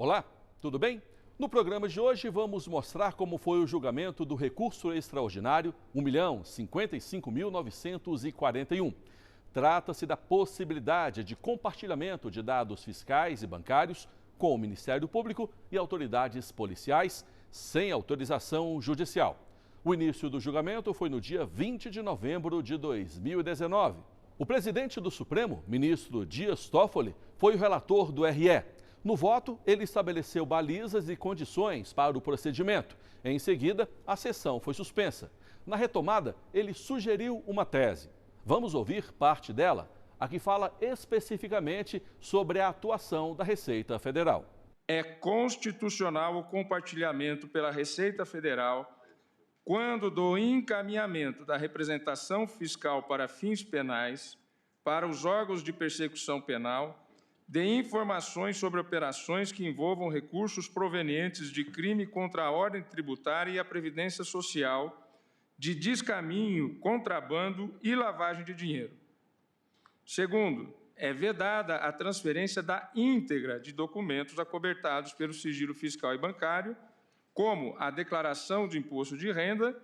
Olá, tudo bem? No programa de hoje vamos mostrar como foi o julgamento do recurso extraordinário 1.055.941. Trata-se da possibilidade de compartilhamento de dados fiscais e bancários com o Ministério Público e autoridades policiais sem autorização judicial. O início do julgamento foi no dia 20 de novembro de 2019. O presidente do Supremo, ministro Dias Toffoli, foi o relator do RE. No voto, ele estabeleceu balizas e condições para o procedimento. Em seguida, a sessão foi suspensa. Na retomada, ele sugeriu uma tese. Vamos ouvir parte dela, a que fala especificamente sobre a atuação da Receita Federal. É constitucional o compartilhamento pela Receita Federal quando do encaminhamento da representação fiscal para fins penais para os órgãos de persecução penal de informações sobre operações que envolvam recursos provenientes de crime contra a ordem tributária e a previdência social, de descaminho, contrabando e lavagem de dinheiro. Segundo, é vedada a transferência da íntegra de documentos acobertados pelo sigilo fiscal e bancário, como a declaração de imposto de renda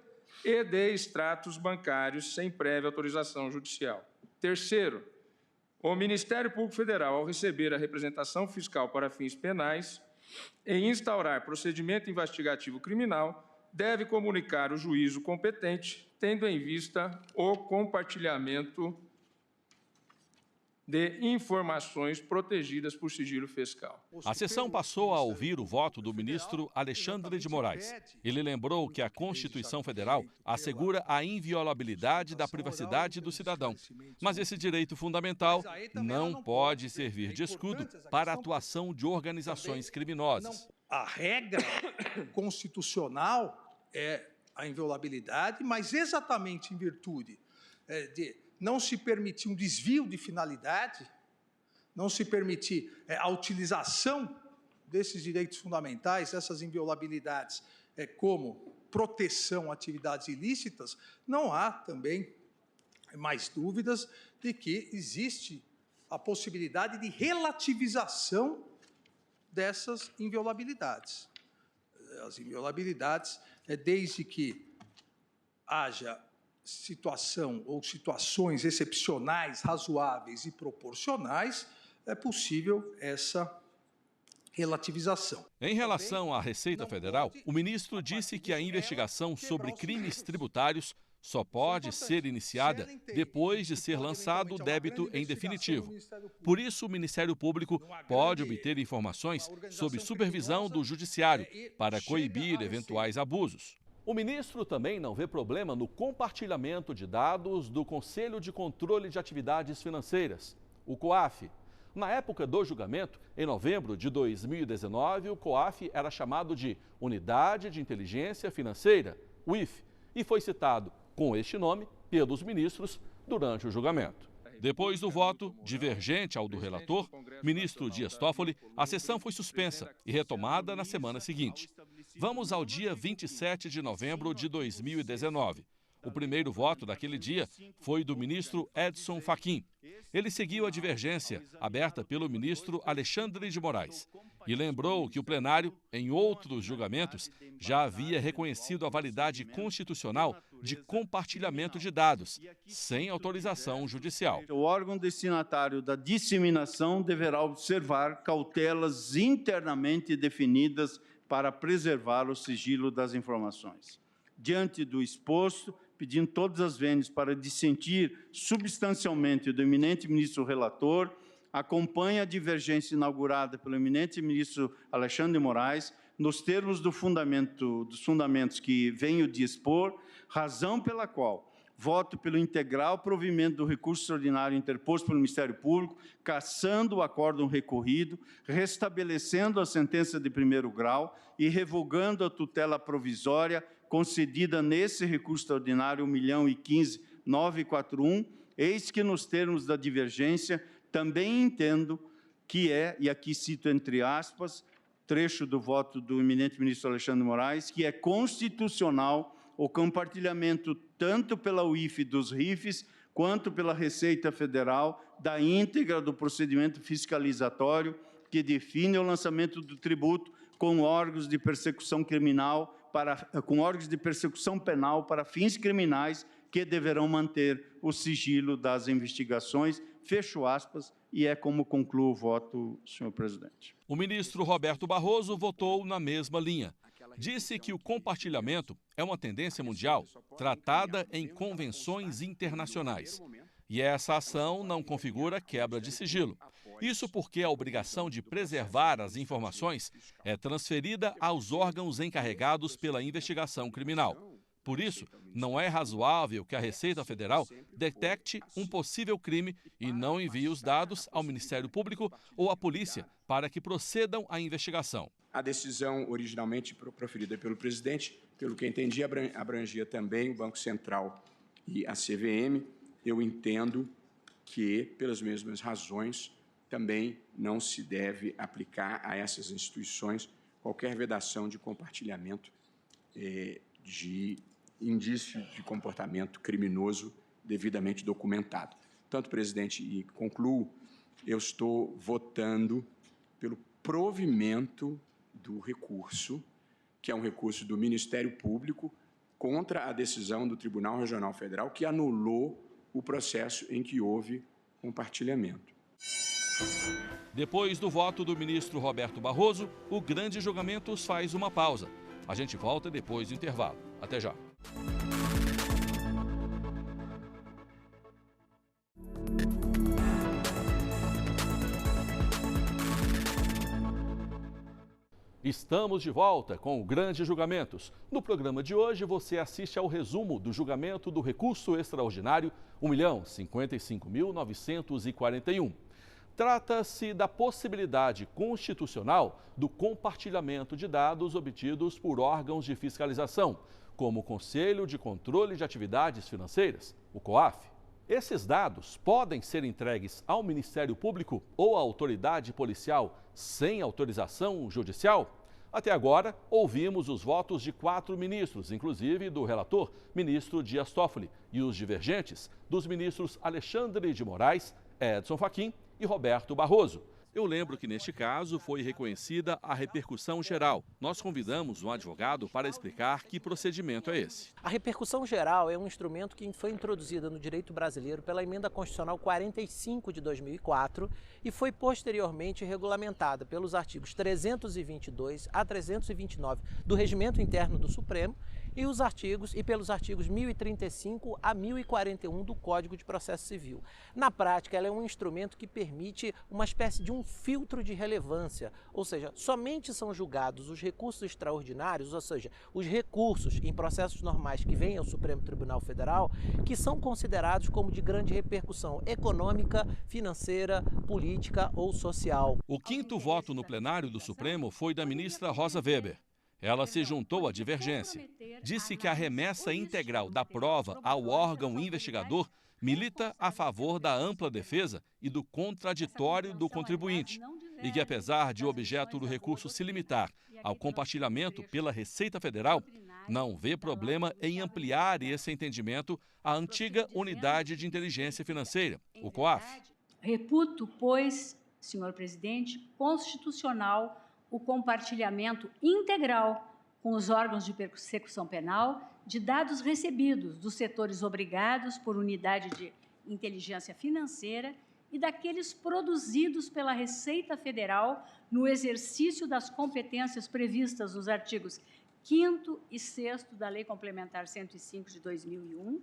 e de extratos bancários sem prévia autorização judicial. Terceiro, o Ministério Público Federal, ao receber a representação fiscal para fins penais e instaurar procedimento investigativo criminal, deve comunicar o juízo competente, tendo em vista o compartilhamento de informações protegidas por sigilo fiscal. A sessão passou a ouvir o voto do ministro Alexandre de Moraes. Ele lembrou que a Constituição Federal assegura a inviolabilidade da privacidade do cidadão. Mas esse direito fundamental não pode servir de escudo para a atuação de organizações criminosas. A regra constitucional é a inviolabilidade, mas exatamente em virtude de não se permitir um desvio de finalidade, não se permitir a utilização desses direitos fundamentais, essas inviolabilidades, como proteção a atividades ilícitas, não há também mais dúvidas de que existe a possibilidade de relativização dessas inviolabilidades. As inviolabilidades, desde que haja situação ou situações excepcionais, razoáveis e proporcionais, é possível essa relativização. Em relação à Receita Federal, o ministro disse que a investigação sobre crimes tributários só pode ser iniciada depois de ser lançado o débito em definitivo. Por isso, o Ministério Público pode obter informações sob supervisão do Judiciário para coibir eventuais abusos. O ministro também não vê problema no compartilhamento de dados do Conselho de Controle de Atividades Financeiras, o COAF. Na época do julgamento, em novembro de 2019, o COAF era chamado de Unidade de Inteligência Financeira, UIF, e foi citado com este nome pelos ministros durante o julgamento. Depois do voto, divergente ao do relator, ministro Dias Toffoli, a sessão foi suspensa e retomada na semana seguinte. Vamos ao dia 27 de novembro de 2019. O primeiro voto daquele dia foi do ministro Edson Fachin. Ele seguiu a divergência aberta pelo ministro Alexandre de Moraes e lembrou que o plenário, em outros julgamentos, já havia reconhecido a validade constitucional de compartilhamento de dados, sem autorização judicial. O órgão destinatário da disseminação deverá observar cautelas internamente definidas para preservar o sigilo das informações. Diante do exposto, pedindo todas as vênias para dissentir substancialmente do eminente ministro relator, acompanha a divergência inaugurada pelo eminente ministro Alexandre de Moraes, nos termos dos fundamentos que venho de expor, razão pela qual voto pelo integral provimento do recurso extraordinário interposto pelo Ministério Público, cassando o acórdão recorrido, restabelecendo a sentença de primeiro grau e revogando a tutela provisória concedida nesse recurso extraordinário 1.015.941, eis que nos termos da divergência também entendo que e aqui cito entre aspas, trecho do voto do eminente ministro Alexandre de Moraes, que é constitucional o compartilhamento tanto pela UIF dos RIFs, quanto pela Receita Federal, da íntegra do procedimento fiscalizatório que define o lançamento do tributo com órgãos de persecução criminal com órgãos de persecução penal para fins criminais que deverão manter o sigilo das investigações. Fecho aspas, e é como concluo o voto, senhor presidente. O ministro Roberto Barroso votou na mesma linha. Disse que o compartilhamento é uma tendência mundial, tratada em convenções internacionais. E essa ação não configura quebra de sigilo. Isso porque a obrigação de preservar as informações é transferida aos órgãos encarregados pela investigação criminal. Por isso, não é razoável que a Receita Federal detecte um possível crime e não envie os dados ao Ministério Público ou à polícia para que procedam à investigação. A decisão originalmente proferida pelo presidente, pelo que entendi, abrangia também o Banco Central e a CVM. Eu entendo que, pelas mesmas razões, também não se deve aplicar a essas instituições qualquer vedação de compartilhamento de indício de comportamento criminoso devidamente documentado. Portanto, presidente, e concluo, eu estou votando pelo provimento do recurso, que é um recurso do Ministério Público, contra a decisão do Tribunal Regional Federal, que anulou o processo em que houve compartilhamento. Depois do voto do ministro Roberto Barroso, o Grande Julgamentos faz uma pausa. A gente volta depois do intervalo. Até já. Estamos de volta com o Grande Julgamentos. No programa de hoje, você assiste ao resumo do julgamento do recurso extraordinário 1.055.941. Trata-se da possibilidade constitucional do compartilhamento de dados obtidos por órgãos de fiscalização, como o Conselho de Controle de Atividades Financeiras, o COAF. Esses dados podem ser entregues ao Ministério Público ou à autoridade policial sem autorização judicial? Até agora, ouvimos os votos de 4 ministros, inclusive do relator, ministro Dias Toffoli, e os divergentes dos ministros Alexandre de Moraes, Edson Fachin e Roberto Barroso. Eu lembro que, neste caso, foi reconhecida a repercussão geral. Nós convidamos um advogado para explicar que procedimento é esse. A repercussão geral é um instrumento que foi introduzido no direito brasileiro pela Emenda Constitucional 45 de 2004 e foi posteriormente regulamentada pelos artigos 322 a 329 do Regimento Interno do Supremo e pelos artigos 1035 a 1041 do Código de Processo Civil. Na prática, ela é um instrumento que permite uma espécie de um filtro de relevância, ou seja, somente são julgados os recursos extraordinários, ou seja, os recursos em processos normais que vêm ao Supremo Tribunal Federal, que são considerados como de grande repercussão econômica, financeira, política ou social. O quinto voto no plenário do Supremo foi da ministra Rosa Weber. Ela se juntou à divergência. Disse que a remessa integral da prova ao órgão investigador milita a favor da ampla defesa e do contraditório do contribuinte, e que, apesar de o objeto do recurso se limitar ao compartilhamento pela Receita Federal, não vê problema em ampliar esse entendimento à antiga Unidade de Inteligência Financeira, o COAF. Reputo, pois, senhor presidente, constitucional o compartilhamento integral com os órgãos de persecução penal de dados recebidos dos setores obrigados por unidade de inteligência financeira e daqueles produzidos pela Receita Federal no exercício das competências previstas nos artigos 5º e 6º da Lei Complementar 105 de 2001,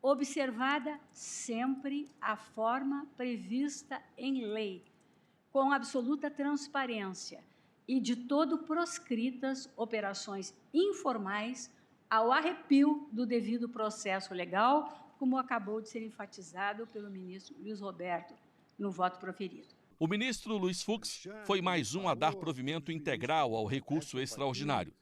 observada sempre a forma prevista em lei, com absoluta transparência, e de todo proscritas operações informais ao arrepio do devido processo legal, como acabou de ser enfatizado pelo ministro Luiz Roberto no voto proferido. O ministro Luiz Fux foi mais um a dar provimento integral ao recurso extraordinário.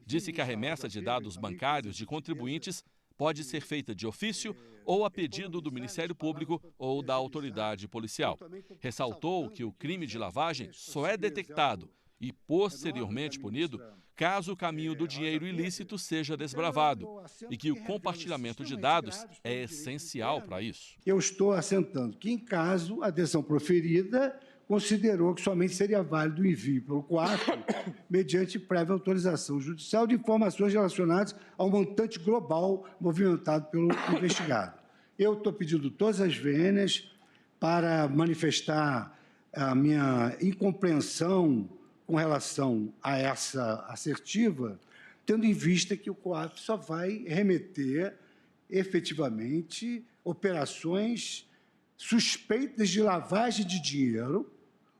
Disse que a remessa de dados bancários de contribuintes pode ser feita de ofício ou a pedido do Ministério Público ou da autoridade policial. Ressaltou que o crime de lavagem só é detectado e posteriormente punido caso o caminho do dinheiro ilícito seja desbravado e que o compartilhamento de dados é essencial para isso. Eu estou assentando que, em caso a decisão proferida considerou que somente seria válido o envio pelo COAF, mediante prévia autorização judicial, de informações relacionadas ao montante global movimentado pelo investigado. Eu estou pedindo todas as vênias para manifestar a minha incompreensão com relação a essa assertiva, tendo em vista que o COAF só vai remeter efetivamente operações suspeitas de lavagem de dinheiro,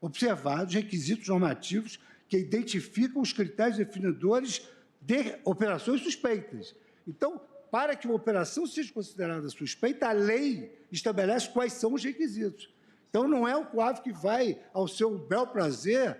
observados requisitos normativos que identificam os critérios definidores de operações suspeitas. Então, para que uma operação seja considerada suspeita, a lei estabelece quais são os requisitos. Então, não é o COAF que vai, ao seu bel prazer,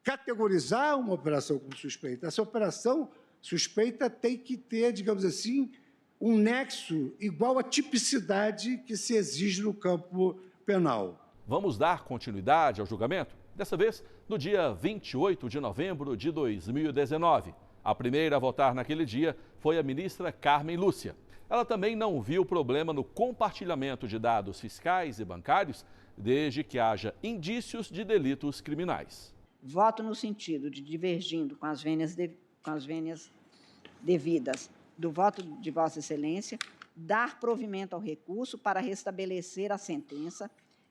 categorizar uma operação como suspeita. Essa operação suspeita tem que ter, digamos assim, um nexo igual à tipicidade que se exige no campo penal. Vamos dar continuidade ao julgamento? Dessa vez, no dia 28 de novembro de 2019. A primeira a votar naquele dia foi a ministra Carmen Lúcia. Ela também não viu problema no compartilhamento de dados fiscais e bancários, desde que haja indícios de delitos criminais. Voto no sentido de, divergindo com as vênias devidas do voto de Vossa Excelência, dar provimento ao recurso para restabelecer a sentença,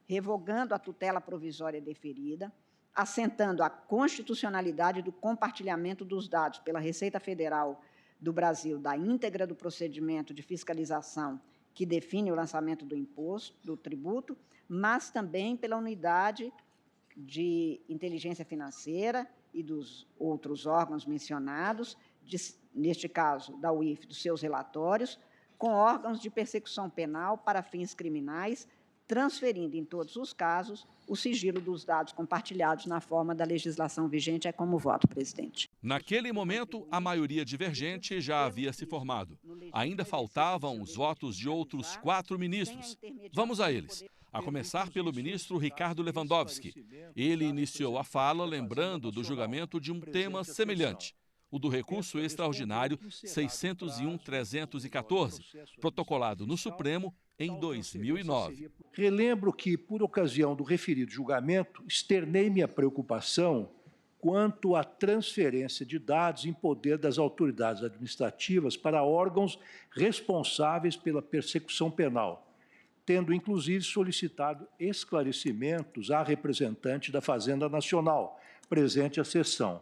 revogando a tutela provisória deferida, assentando a constitucionalidade do compartilhamento dos dados pela Receita Federal do Brasil da íntegra do procedimento de fiscalização que define o lançamento do imposto, do tributo, mas também pela unidade de inteligência financeira e dos outros órgãos mencionados, neste caso da UIF, dos seus relatórios, com órgãos de persecução penal para fins criminais, transferindo, em todos os casos, o sigilo dos dados compartilhados na forma da legislação vigente. É como voto, presidente. Naquele momento, a maioria divergente já havia se formado. Ainda faltavam os votos de outros 4 ministros. Vamos a eles. A começar pelo ministro Ricardo Lewandowski. Ele iniciou a fala lembrando do julgamento de um tema semelhante, o do recurso extraordinário 601-314, protocolado no Supremo em 2009. Relembro que, por ocasião do referido julgamento, externei minha preocupação quanto à transferência de dados em poder das autoridades administrativas para órgãos responsáveis pela persecução penal, tendo inclusive solicitado esclarecimentos à representante da Fazenda Nacional, presente à sessão.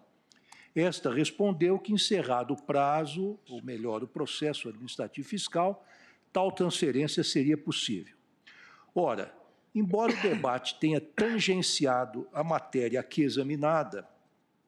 Esta respondeu que, encerrado o prazo, ou melhor, o processo administrativo fiscal, tal transferência seria possível. Ora, embora o debate tenha tangenciado a matéria aqui examinada,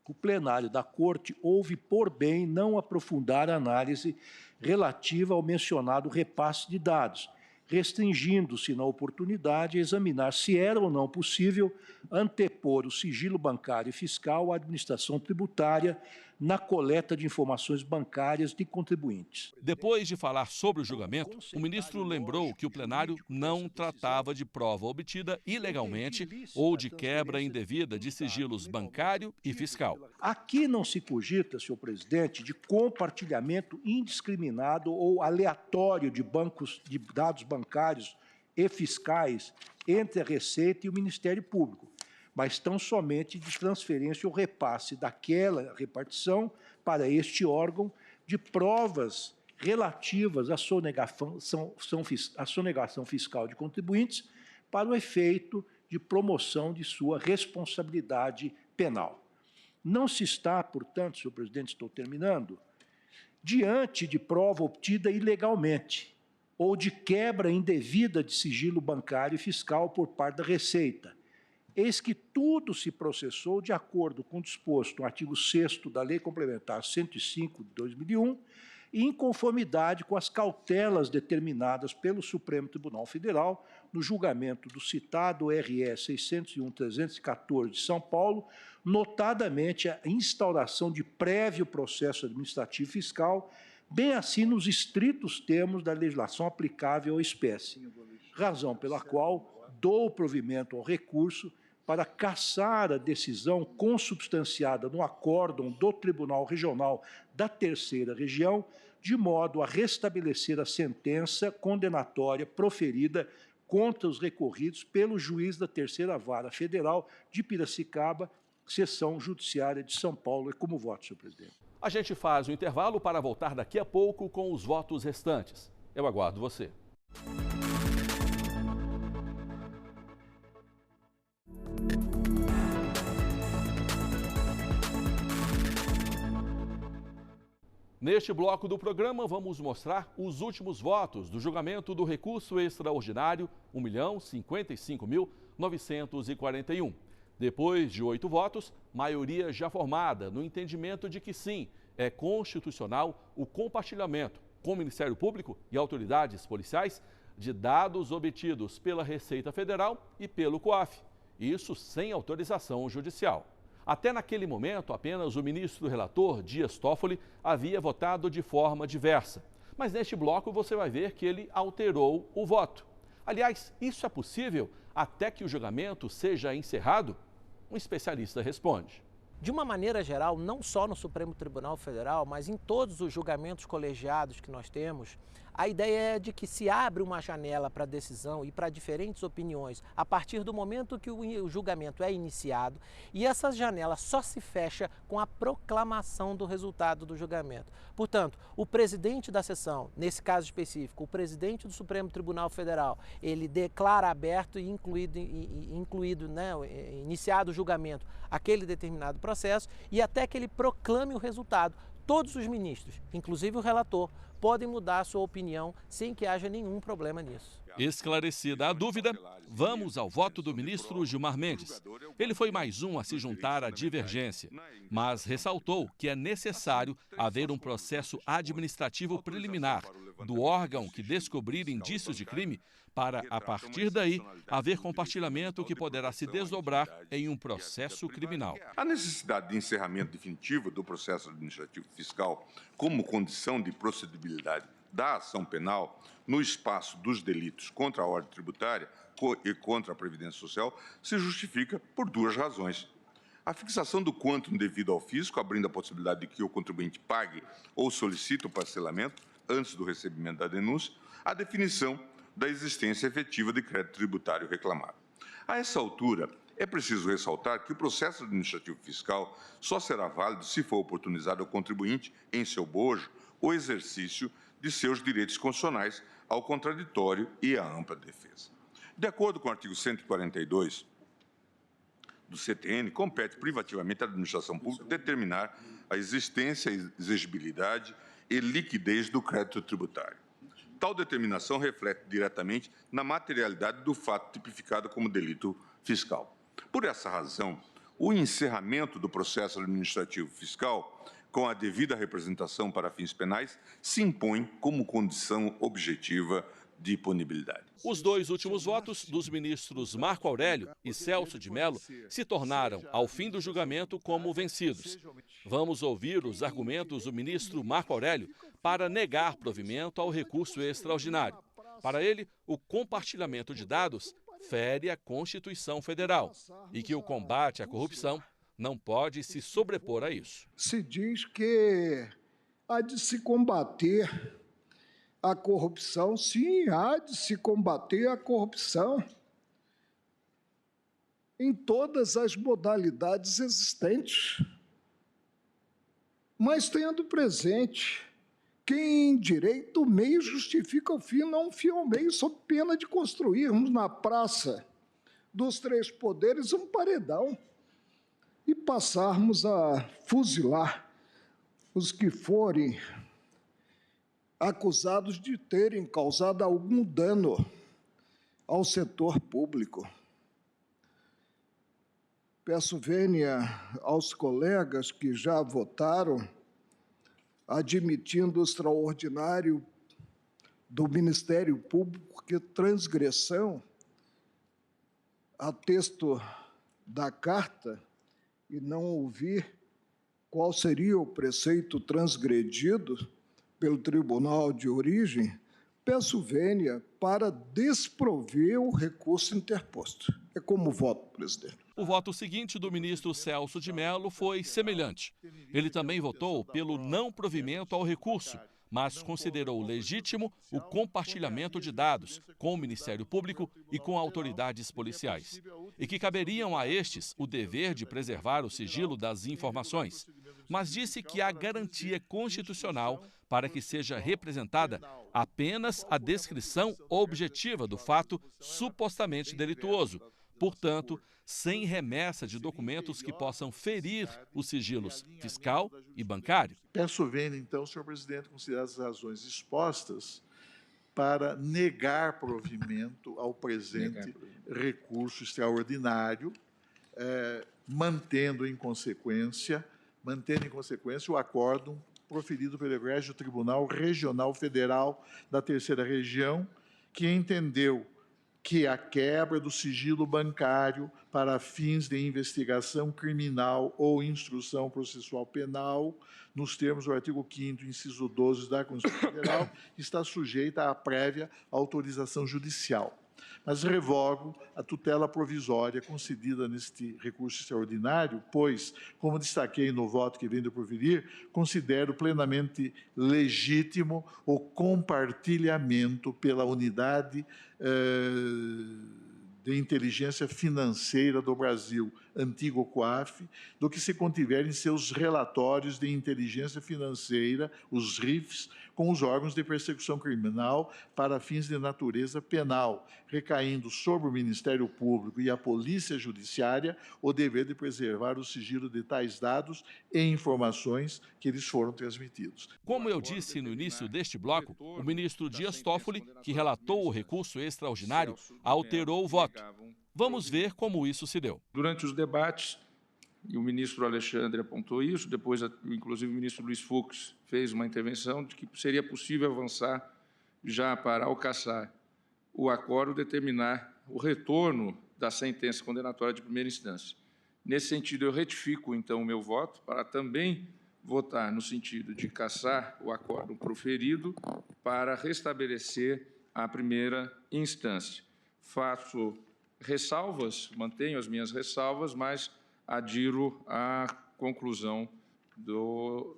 o plenário da Corte houve por bem não aprofundar a análise relativa ao mencionado repasse de dados, restringindo-se na oportunidade a examinar se era ou não possível antepor o sigilo bancário e fiscal à administração tributária na coleta de informações bancárias de contribuintes. Depois de falar sobre o julgamento, o ministro lembrou que o plenário não tratava de prova obtida ilegalmente ou de quebra indevida de sigilos bancário e fiscal. Aqui não se cogita, senhor presidente, de compartilhamento indiscriminado ou aleatório de dados bancários e fiscais entre a Receita e o Ministério Público, mas tão somente de transferência ou repasse daquela repartição para este órgão de provas relativas à sonegação fiscal de contribuintes para o efeito de promoção de sua responsabilidade penal. Não se está, portanto, senhor presidente, estou terminando, diante de prova obtida ilegalmente ou de quebra indevida de sigilo bancário e fiscal por parte da Receita. Eis que tudo se processou de acordo com o disposto no artigo 6º da Lei Complementar 105 de 2001 e em conformidade com as cautelas determinadas pelo Supremo Tribunal Federal no julgamento do citado RE 601-314 de São Paulo, notadamente a instauração de prévio processo administrativo fiscal, bem assim nos estritos termos da legislação aplicável à espécie, razão pela qual dou provimento ao recurso para cassar a decisão consubstanciada no acórdão do Tribunal Regional da Terceira Região, de modo a restabelecer a sentença condenatória proferida contra os recorridos pelo juiz da Terceira Vara Federal de Piracicaba, Seção Judiciária de São Paulo. É como voto, senhor presidente. A gente faz um intervalo para voltar daqui a pouco com os votos restantes. Eu aguardo você. Neste bloco do programa, vamos mostrar os últimos votos do julgamento do recurso extraordinário 1.055.941. Depois de 8 votos, maioria já formada no entendimento de que sim, é constitucional o compartilhamento com o Ministério Público e autoridades policiais de dados obtidos pela Receita Federal e pelo COAF. Isso sem autorização judicial. Até naquele momento, apenas o ministro relator, Dias Toffoli, havia votado de forma diversa. Mas neste bloco você vai ver que ele alterou o voto. Aliás, isso é possível até que o julgamento seja encerrado? Um especialista responde. De uma maneira geral, não só no Supremo Tribunal Federal, mas em todos os julgamentos colegiados que nós temos, a ideia é de que se abre uma janela para decisão e para diferentes opiniões a partir do momento que o julgamento é iniciado, e essa janela só se fecha com a proclamação do resultado do julgamento. Portanto, o presidente da sessão, nesse caso específico, o presidente do Supremo Tribunal Federal, ele declara aberto e iniciado o julgamento aquele determinado processo, e até que ele proclame o resultado, todos os ministros, inclusive o relator, podem mudar a sua opinião sem que haja nenhum problema nisso. Esclarecida a dúvida, vamos ao voto do ministro Gilmar Mendes. Ele foi mais um a se juntar à divergência, mas ressaltou que é necessário haver um processo administrativo preliminar do órgão que descobrir indícios de crime para, a partir daí, haver compartilhamento que poderá se desdobrar em um processo criminal. A necessidade de encerramento definitivo do processo administrativo fiscal como condição de procedibilidade da ação penal no espaço dos delitos contra a ordem tributária e contra a Previdência Social se justifica por duas razões. A fixação do quantum devido ao fisco, abrindo a possibilidade de que o contribuinte pague ou solicite o parcelamento antes do recebimento da denúncia, a definição da existência efetiva de crédito tributário reclamado. A essa altura, é preciso ressaltar que o processo administrativo fiscal só será válido se for oportunizado ao contribuinte, em seu bojo, o exercício de seus direitos constitucionais ao contraditório e à ampla defesa. De acordo com o artigo 142 do CTN, compete privativamente à administração pública determinar a existência, exigibilidade e liquidez do crédito tributário. Tal determinação reflete diretamente na materialidade do fato tipificado como delito fiscal. Por essa razão, o encerramento do processo administrativo fiscal com a devida representação para fins penais se impõe como condição objetiva de punibilidade. Os dois últimos votos dos ministros Marco Aurélio e Celso de Mello se tornaram, ao fim do julgamento, como vencidos. Vamos ouvir os argumentos do ministro Marco Aurélio para negar provimento ao recurso extraordinário. Para ele, o compartilhamento de dados fere a Constituição Federal e que o combate à corrupção não pode se sobrepor a isso. Se diz que há de se combater a corrupção. Sim, há de se combater a corrupção em todas as modalidades existentes, mas tendo presente que em direito o meio justifica o fim, não o fim ao meio, sob pena de construirmos na praça dos três poderes um paredão e passarmos a fuzilar os que forem acusados de terem causado algum dano ao setor público. Peço vênia aos colegas que já votaram, admitindo o extraordinário do Ministério Público, porque transgressão a texto da carta e não ouvir qual seria o preceito transgredido pelo tribunal de origem, peço vênia para desprover o recurso interposto. É como voto, presidente. O voto seguinte do ministro Celso de Mello foi semelhante. Ele também votou pelo não provimento ao recurso, mas considerou legítimo o compartilhamento de dados com o Ministério Público e com autoridades policiais, e que caberiam a estes o dever de preservar o sigilo das informações, mas disse que há garantia constitucional para que seja representada apenas a descrição objetiva do fato supostamente delituoso, portanto, sem remessa de documentos que possam ferir os sigilos fiscal e bancário. Peço vênia, então, senhor presidente, considerar as razões expostas para negar provimento ao presente recurso extraordinário, mantendo em consequência o acórdão proferido pelo Egrégio Tribunal Regional Federal da Terceira Região, que entendeu que a quebra do sigilo bancário para fins de investigação criminal ou instrução processual penal, nos termos do artigo 5º, inciso 12 da Constituição Federal, está sujeita à prévia autorização judicial. Mas revogo a tutela provisória concedida neste recurso extraordinário, pois, como destaquei no voto que venho de proferir, considero plenamente legítimo o compartilhamento pela unidade de inteligência financeira do Brasil, antigo COAF, do que se contiver em seus relatórios de inteligência financeira, os RIFs, com os órgãos de persecução criminal para fins de natureza penal, recaindo sobre o Ministério Público e a Polícia Judiciária o dever de preservar o sigilo de tais dados e informações que lhes foram transmitidos. Como eu disse no início deste bloco, o ministro Dias Toffoli, que relatou o recurso extraordinário, alterou o voto. Vamos ver como isso se deu. Durante os debates, e o ministro Alexandre apontou isso, depois, inclusive, o ministro Luiz Fux fez uma intervenção de que seria possível avançar já para alcançar o acordo, determinar o retorno da sentença condenatória de primeira instância. Nesse sentido, eu retifico, então, o meu voto para também votar no sentido de cassar o acordo proferido para restabelecer a primeira instância. Faço ressalvas, mantenho as minhas ressalvas, mas adiro à conclusão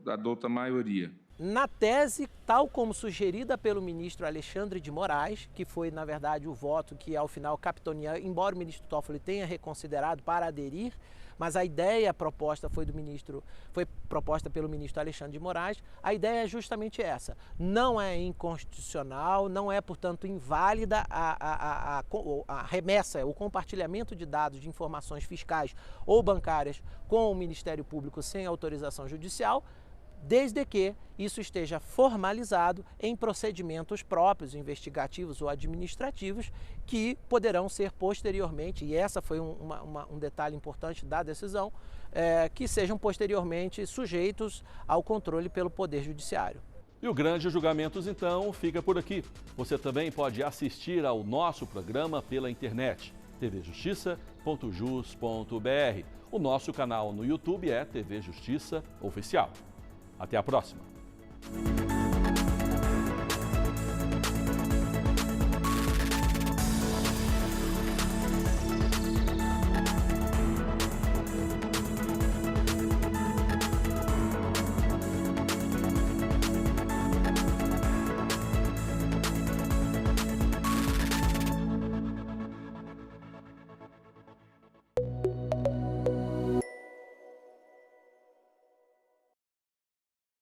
da dota maioria. Na tese, tal como sugerida pelo ministro Alexandre de Moraes, que foi, na verdade, o voto que, ao final, capitaneou, embora o ministro Toffoli tenha reconsiderado para aderir, mas a ideia proposta foi proposta pelo ministro Alexandre de Moraes. A ideia é justamente essa. Não é inconstitucional, não é, portanto, inválida a remessa, o compartilhamento de dados de informações fiscais ou bancárias com o Ministério Público sem autorização judicial, desde que isso esteja formalizado em procedimentos próprios, investigativos ou administrativos, que poderão ser posteriormente, e essa foi um detalhe importante da decisão, que sejam posteriormente sujeitos ao controle pelo Poder Judiciário. E o Grande Julgamentos, então, fica por aqui. Você também pode assistir ao nosso programa pela internet, tvjustiça.jus.br. O nosso canal no YouTube é TV Justiça Oficial. Até a próxima!